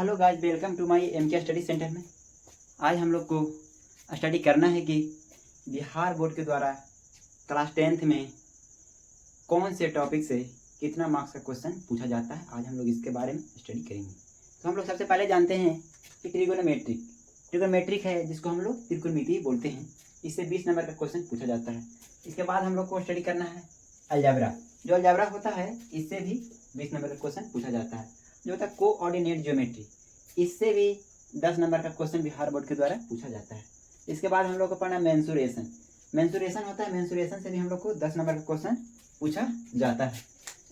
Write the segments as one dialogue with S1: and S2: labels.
S1: Hello guys, welcome to my MK study centre में। आज हम लोग को स्टडी करना है कि बिहार बोर्ड के द्वारा क्लास 10th में कौन से टॉपिक से कितना मार्क्स का क्वेश्चन पूछा जाता है। आज हम लोग इसके बारे में स्टडी करेंगे। तो हम लोग सबसे पहले जानते हैं कि ट्रिगोनोमेट्रिक है, जिसको हम लोग त्रिकोणमिति बोलते हैं। इससे 20 नंबर का क्वेश्चन पूछा जाता है। इसके बाद हम लोग को स्टडी करना है अलजेब्रा। जो अलजेब्रा होता है, इससे भी 20 नंबर का क्वेश्चन पूछा जाता है। जो होता है कोऑर्डिनेट ज्योमेट्री, इससे भी 10 नंबर का क्वेश्चन बिहार बोर्ड के द्वारा पूछा जाता है। इसके बाद हम लोग को पढ़ना मेंसुरेशन होता है। मेंसुरेशन से भी हम लोग को 10 नंबर का क्वेश्चन पूछा जाता है।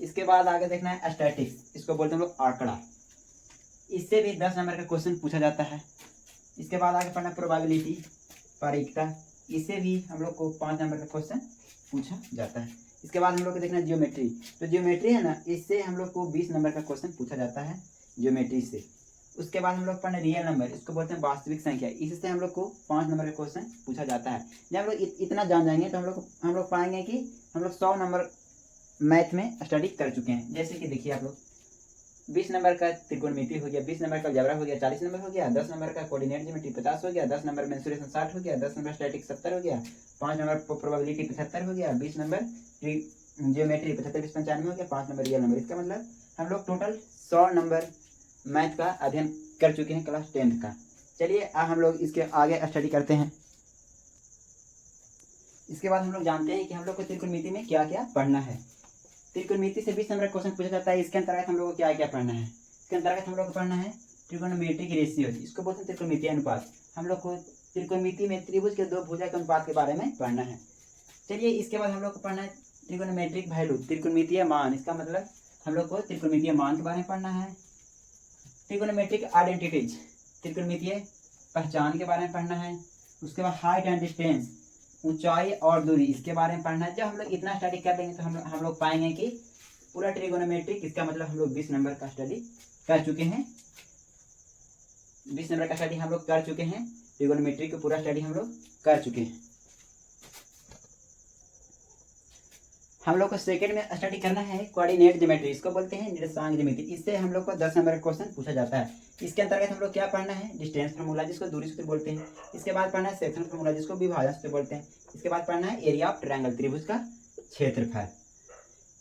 S1: इसके बाद आगे देखना है स्टैटिक्स, इसको बोलते हैं हम लोग आंकड़ा। इससे भी 10 नंबर का क्वेश्चन पूछा जाता है। इसके बाद आगे पढ़ना प्रोबेबिलिटी, प्रायिकता, इससे भी हम लोग को 5 नंबर का क्वेश्चन पूछा जाता है। इसके बाद हम लोग को देखना ज्योमेट्री। तो ज्योमेट्री है ना, इससे हम लोग को 20 नंबर का क्वेश्चन पूछा जाता है ज्योमेट्री से। उसके बाद हम लोग पढ़ना रियल नंबर, इसको बोलते हैं वास्तविक संख्या। इससे हम लोग को 5 नंबर का क्वेश्चन पूछा जाता है। जब हम लोग इतना जान जाएंगे तो हम लोग पाएंगे कि हम लोग 100 नंबर मैथ में स्टडी कर चुके हैं। जैसे कि देखिए आप लोग 20 नंबर का त्रिकोणमिति हो गया, 20 नंबर का अलजेब्रा हो गया, 40 नंबर हो गया, 10 नंबर का कोऑर्डिनेट ज्योमेट्री 50 हो गया, 10 नंबर मेंसुरेशन 60 हो गया, 10 नंबर स्टैटिक 70 हो गया, 5 नंबर प्रोबेबिलिटी 75 हो गया, 20 नंबर ज्योमेट्री 75 20 95 हो गया, 5 नंबर रियल नंबर। इसका मतलब हम लोग टोटल 100 नंबर मैथ का अध्ययन कर चुके हैं क्लास 10th का। चलिए अब हम लोग इसके आगे स्टडी करते हैं। इसके बाद हम लोग जानते हैं कि हम लोग को त्रिकोणमिति में क्या क्या पढ़ना है। त्रिकोणमिति से 20 नंबर का क्वेश्चन पूछा जाता है। इसके अंतर्गत हम लोग को क्या क्या पढ़ना है। इसके अंतर्गत हम लोग को पढ़ना है त्रिकोणमेट्रिक रेशियो, इसको बोलते हैं त्रिकोणमिति अनुपात। हम लोग को त्रिकोणमिति में त्रिभुज के दो भुजा के अनुपात के बारे में पढ़ना है। चलिए इसके बाद हम लोग को पढ़ना है त्रिकोणमेट्रिक वैल्यू, त्रिकोणमितीय मान। इसका मतलब हम लोग को त्रिकोणमितीय मान के बारे में पढ़ना है। ट्रिकोनोमेट्रिक आइडेंटिटीज, त्रिकोणमितीय पहचान के बारे में पढ़ना है। उसके बाद हाइट एंड डिस्टेंस, ऊंचाई और दूरी, इसके बारे में पढ़ना है। जब हम लोग इतना स्टडी कर लेंगे तो हम लोग पाएंगे कि पूरा ट्रिकोनोमेट्रिक, इसका मतलब हम लोग 20 नंबर का स्टडी कर चुके हैं। 20 नंबर का स्टडी हम लोग कर चुके हैं। ट्रिकोनोमेट्रिक का पूरा स्टडी हम लोग कर चुके हैं। हम लोग को सेकंड में स्टडी करना है कोऑर्डिनेट ज्योमेट्री, इसको बोलते हैं निर्देशांक ज्यामिति। इससे हम लोग को 10 नंबर का क्वेश्चन पूछा जाता है। इसके अंतर्गत हम लोग क्या पढ़ना है, डिस्टेंस फार्मूला, जिसको दूरी सूत्र बोलते हैं। इसके बाद पढ़ना है सेक्शन फार्मूला, जिसको विभाजन सूत्र बोलते हैं। इसके बाद पढ़ना है एरिया ऑफ ट्रायंगल, त्रिभुज का क्षेत्रफल।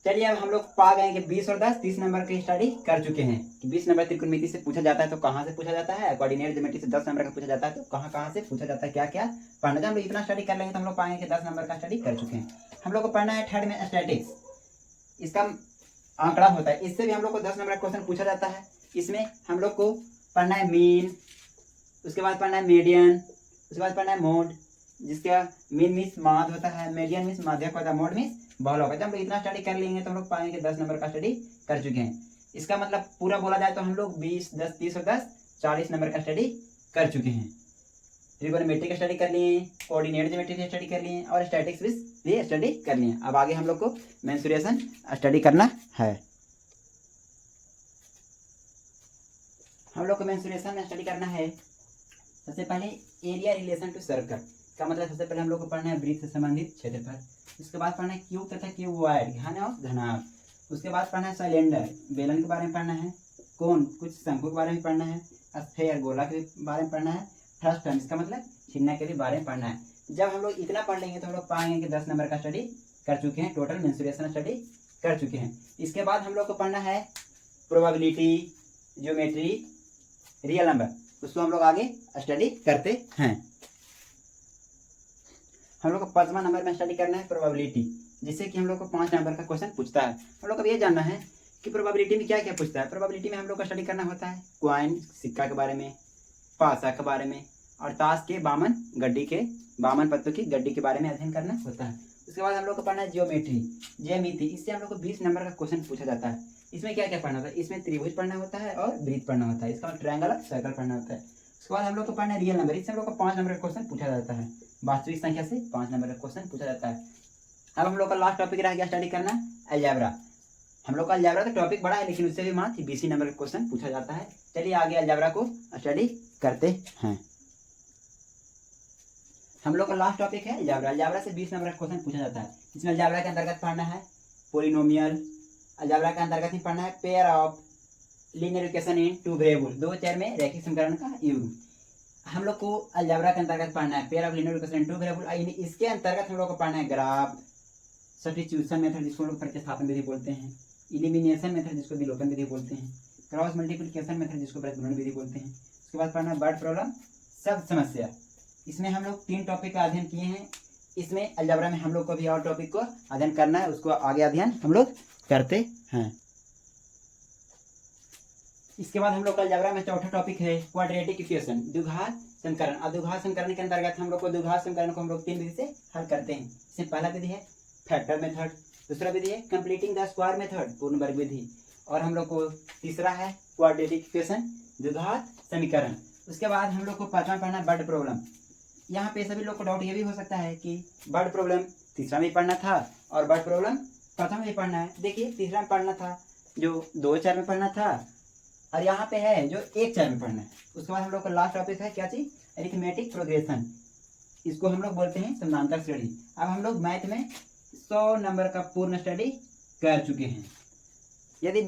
S1: चलिए अब हम लोग पा गए कि 20 और 10 30 नंबर की स्टडी कर चुके हैं कि 20 नंबर त्रिकोणमिति से पूछा जाता है तो कहाँ से पूछा जाता है, कोऑर्डिनेट ज्योमेट्री से 10 नंबर का पूछा जाता है तो कहाँ से पूछा जाता है, क्या क्या पढ़ना। जब हम लोग इतना स्टडी कर लेंगे तो हम लोग पाएंगे कि 10 नंबर का स्टडी कर चुके हैं। हम लोग को पढ़ना है थर्ड में स्टैटिक्स, इसका आंकड़ा होता है। इससे भी हम लोग को 10 नंबर का क्वेश्चन पूछा जाता है। इसमें हम लोग को पढ़ना है मीन, उसके बाद पढ़ना है मीडियन, उसके बाद पढ़ना है मोड, जिसका मीन मीन्स माध्य होता है, मीडियन मीन्स माध्यक होता है, मोड मीन्स बल होगा। जब हम लोग इतना स्टडी कर लेंगे तो हम लोग पाएंगे 10 नंबर का स्टडी कर चुके हैं। इसका मतलब पूरा बोला जाए तो हम लोग 20 10 30 और 10 40 नंबर का स्टडी कर चुके हैं। ट्रिकोनोमेट्री का स्टडी कर लिए, कोऑर्डिनेट ज्योमेट्री की स्टडी कर लिए और स्टैटिक्स भी स्टडी कर लिए। अब आगे हम लोग को मेंसुरेशन स्टडी करना है। हम लोग को मेंसुरेशन में स्टडी करना है। सबसे पहले एरिया रिलेशन टू सर्कल, का मतलब सबसे पहले हम लोग को पढ़ना है वृत्त से संबंधित क्षेत्रफल। उसके बाद पढ़ना है क्यूब तथा क्यूबॉइड, घन और घनाभ। उसके बाद पढ़ना है सिलेंडर, बेलन के बारे में पढ़ना है। कोन, कुछ शंकु के बारे में पढ़ना है। स्फेयर, गोला के बारे में पढ़ना है। फ्रस्टम, इसका मतलब छिन्ना के भी बारे में पढ़ना है। जब हम लोग इतना पढ़ लेंगे तो हम लोग पाएंगे कि 10 नंबर का स्टडी कर चुके हैं, टोटल मेंसुरेशन स्टडी कर चुके हैं। इसके बाद हम लोग को पढ़ना है प्रोबेबिलिटी, ज्योमेट्री, रियल नंबर, उसको हम लोग आगे स्टडी करते हैं। हम लोग को 5वां नंबर में स्टडी करना है प्रोबेबिलिटी, जिससे कि हम लोग को 5 नंबर का क्वेश्चन पूछता है। हम लोग को ये जानना है कि प्रोबेबिलिटी में क्या क्या पूछता है। प्रोबेबिलिटी में हम लोग का स्टडी करना होता है क्वाइन, सिक्का के बारे में, पासा के बारे में और ताश के बामन पत्तों की गड्डी के बारे में अध्ययन करना होता है। उसके बाद हम लोग को पढ़ना है ज्यामिति। इससे हम लोग को 20 नंबर का क्वेश्चन पूछा जाता है। इसमें क्या क्या पढ़ना होता है, इसमें त्रिभुज पढ़ना होता है और वृत्त पढ़ना होता है। इसका ट्रायंगल और सर्कल पढ़ना होता है। उसके बाद हम लोग को पढ़ना है रियल नंबर, इससे हम लोग को 5 नंबर का क्वेश्चन पूछा जाता है। वास्तविक संख्या से 5 नंबर का क्वेश्चन पूछा जाता है। अब हम लोग का लास्ट टॉपिक रह गया स्टडी करना अलजेब्रा। हम लोग का अलजेब्रा का टॉपिक बड़ा है, लेकिन उससे भी मात्र 20 नंबर का क्वेश्चन पूछा जाता है। चलिए आगे अलजेब्रा को स्टडी करते हैं। हम लोग का लास्ट टॉपिक है अलजेब्रा। अलजेब्रा से 20 नंबर का क्वेश्चन पूछा जाता है। इसमें अलजेब्रा के अंतर्गत पढ़ना है पोलिनोमियल, अलजेब्रा के अंतर्गत ही पढ़ना है pair of linear equation in two variable, दो चर में रैखिक समीकरण का युग्म। हम लोग को अलजेब्रा के अंतर्गत पढ़ना है pair of linear equation in two variable. इसके अंतर्गत हम लोग को पढ़ना है ग्राफ, सब्स्टिट्यूशन मेथड जिसको हम लोग प्रतिस्थापन विधि बोलते हैं, इलिमिनेशन मेथड जिसको विलोपन विधि बोलते हैं, क्रॉस मल्टीप्लिकेशन मेथड जिसको प्रतिगुणन विधि बोलते हैं। उसके बाद पढ़ना है वर्ड प्रॉब्लम, शब्द समस्या। इसमें हम लोग 3 टॉपिक का अध्ययन किए हैं। इसमें अलजेब्रा में हम लोग को भी और टॉपिक को अध्ययन करना है, उसको आगे अध्ययन हम लोग करते हैं। इसके बाद हम लोग का अलजेब्रा में चौथा टॉपिक है क्वाड्रेटिक इक्वेशन, द्विघात समीकरण। और द्विघात समीकरण के अंतर्गत हम लोग को द्विघात समीकरण को हम लोग 3 विधि से हल करते हैं। इसमें पहला विधि है फैक्टर मेथड, दूसरा विधि है कंप्लीटिंग द स्क्वायर मेथड, पूर्ण वर्ग विधि, और हम लोग को तीसरा है क्वाड्रेटिक इक्वेशन, द्विघात समीकरण। उसके बाद हम लोग को पांचवा पढ़ना वर्ड प्रॉब्लम। यहाँ पे सभी लोग को डाउट ये भी हो सकता है कि वर्ड प्रॉब्लम तीसरा में पढ़ना था और वर्ड प्रॉब्लम प्रथम में पढ़ना है। देखिए तीसरा में पढ़ना था जो 2 चर में पढ़ना था, और यहाँ पे है जो 1 चर में पढ़ना है। उसके बाद हम लोग का लास्ट टॉपिक है क्या चीज, अरिथमेटिक प्रोग्रेशन, इसको हम लोग बोलते हैं समानांतर श्रेणी। अब हम लोग मैथ में 100 नंबर का पूर्ण स्टडी कर चुके हैं। यदि